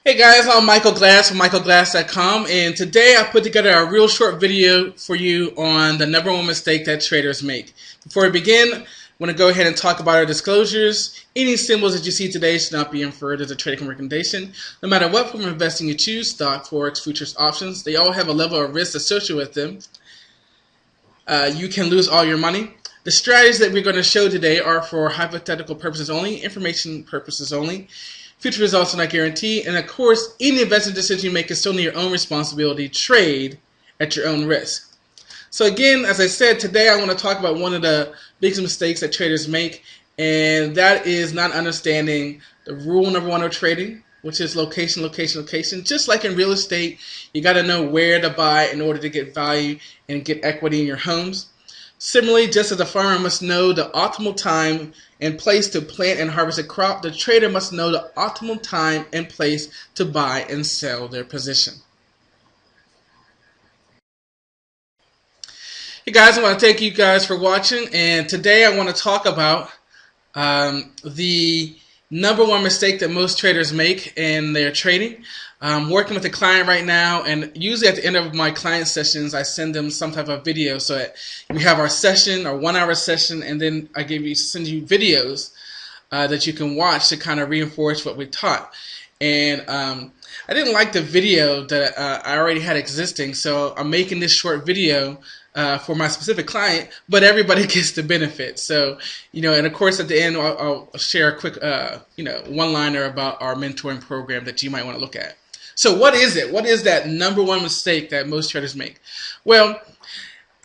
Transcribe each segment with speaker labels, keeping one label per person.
Speaker 1: Hey guys, I'm Michael Glass from michaelglass.com, and today I put together a real short video for you on the number one mistake that traders make. Before we begin, I want to go ahead and talk about our disclosures. Any symbols that you see today should not be inferred as a trading recommendation. No matter what form of investing you choose, stock, forex, futures, options, they all have a level of risk associated with them. You can lose all your money. The strategies that we're going to show today are for hypothetical purposes only, information purposes only. Future results are not guaranteed, and of course, any investment decision you make is solely your own responsibility. Trade at your own risk. So again, as I said, today I want to talk about one of the biggest mistakes that traders make, and that is not understanding the rule number one of trading, which is location, location, location. Just like in real estate, you got to know where to buy in order to get value and get equity in your homes. Similarly, just as a farmer must know the optimal time and place to plant and harvest a crop, the trader must know the optimal time and place to buy and sell their position. Hey guys, I want to thank you guys for watching, and today I want to talk about the number one mistake that most traders make in their trading. I'm working with a client right now, and usually at the end of my client sessions I send them some type of video, so that we have our session, our 1 hour session, and then I send you videos that you can watch to kind of reinforce what we taught. And I didn't like the video that I already had existing, so I'm making this short video for my specific client, but everybody gets the benefit. So, and of course at the end I'll share a quick, one-liner about our mentoring program that you might want to look at. So what is it? What is that number one mistake that most traders make? Well,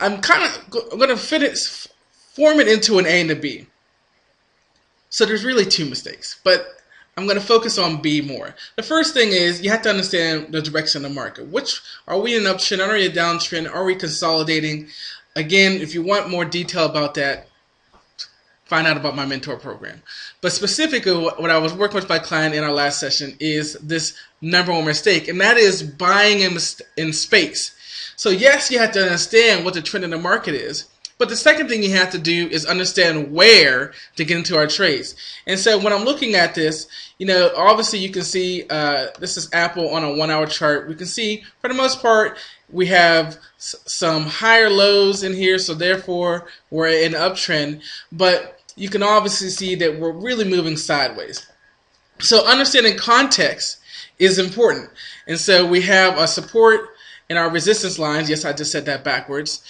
Speaker 1: I'm going to form it into an A and a B. So there's really two mistakes, but I'm going to focus on B more. The first thing is you have to understand the direction of the market. Are we in an uptrend? Are we in a downtrend? Are we consolidating? Again, if you want more detail about that, find out about my mentor program. But specifically, what I was working with my client in our last session is this number one mistake, and that is buying in space. So yes, you have to understand what the trend in the market is, but the second thing you have to do is understand where to get into our trades. And so when I'm looking at this, obviously you can see this is Apple on a 1 hour chart. We can see for the most part we have some higher lows in here, so therefore we're in an uptrend, but you can obviously see that we're really moving sideways. So understanding context is important. And so we have a support and our resistance lines. Yes, I just said that backwards.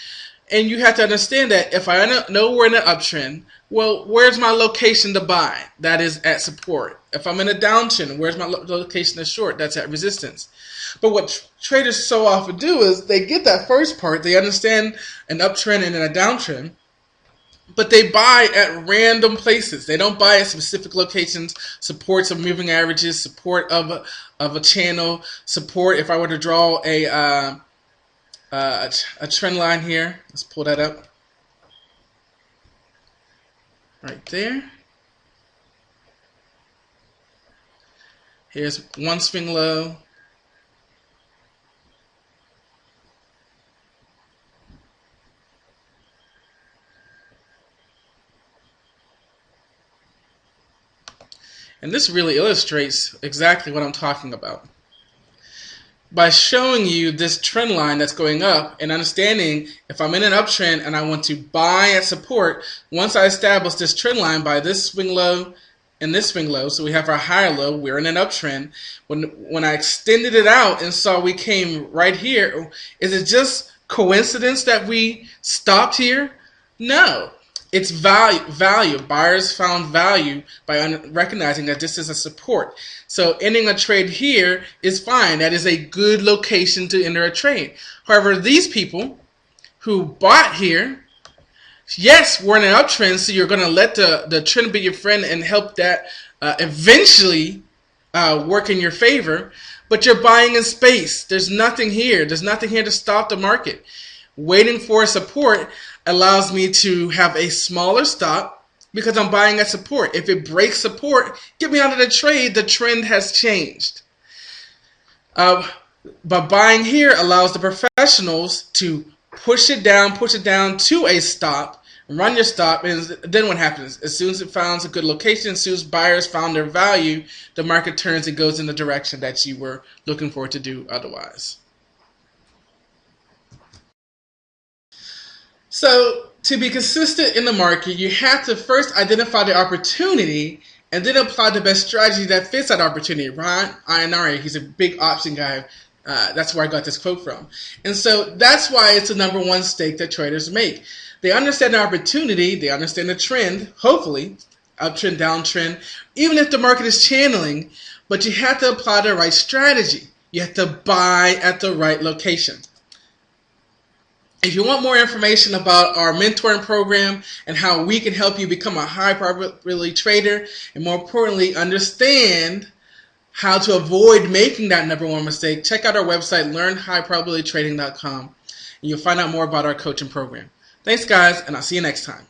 Speaker 1: And you have to understand that if I know we're in an uptrend, well, where's my location to buy? That is at support. If I'm in a downtrend, where's my location to short? That's at resistance. But what traders so often do is they get that first part, they understand an uptrend and a downtrend, but they buy at random places. They don't buy at specific locations, supports of moving averages, support of a channel, support if I were to draw a trend line here. Let's pull that up. Right there. Here's one swing low. And this really illustrates exactly what I'm talking about. By showing you this trend line that's going up and understanding if I'm in an uptrend and I want to buy at support, once I establish this trend line by this swing low and this swing low, so we have our higher low, we're in an uptrend. When I extended it out and saw we came right here, is it just coincidence that we stopped here? No. It's value. Buyers found value by recognizing that this is a support. So ending a trade here is fine. That is a good location to enter a trade. However, these people who bought here, yes, we're in an uptrend, so you're going to let the trend be your friend and help that eventually work in your favor. But you're buying in space. There's nothing here. There's nothing here to stop the market. Waiting for support allows me to have a smaller stop because I'm buying at support. If it breaks support, get me out of the trade. The trend has changed. But buying here allows the professionals to push it down to a stop run your stop, and then what happens? As soon as it finds a good location, as soon as buyers found their value, the market turns and goes in the direction that you were looking for it to do otherwise. So to be consistent in the market, you have to first identify the opportunity and then apply the best strategy that fits that opportunity. Ron Ionari, he's a big option guy. That's where I got this quote from. And so that's why it's the number one mistake that traders make. They understand the opportunity, they understand the trend, hopefully, uptrend, downtrend, even if the market is channeling, but you have to apply the right strategy. You have to buy at the right location. If you want more information about our mentoring program and how we can help you become a high probability trader, and more importantly, understand how to avoid making that number one mistake, check out our website, learnhighprobabilitytrading.com, and you'll find out more about our coaching program. Thanks, guys, and I'll see you next time.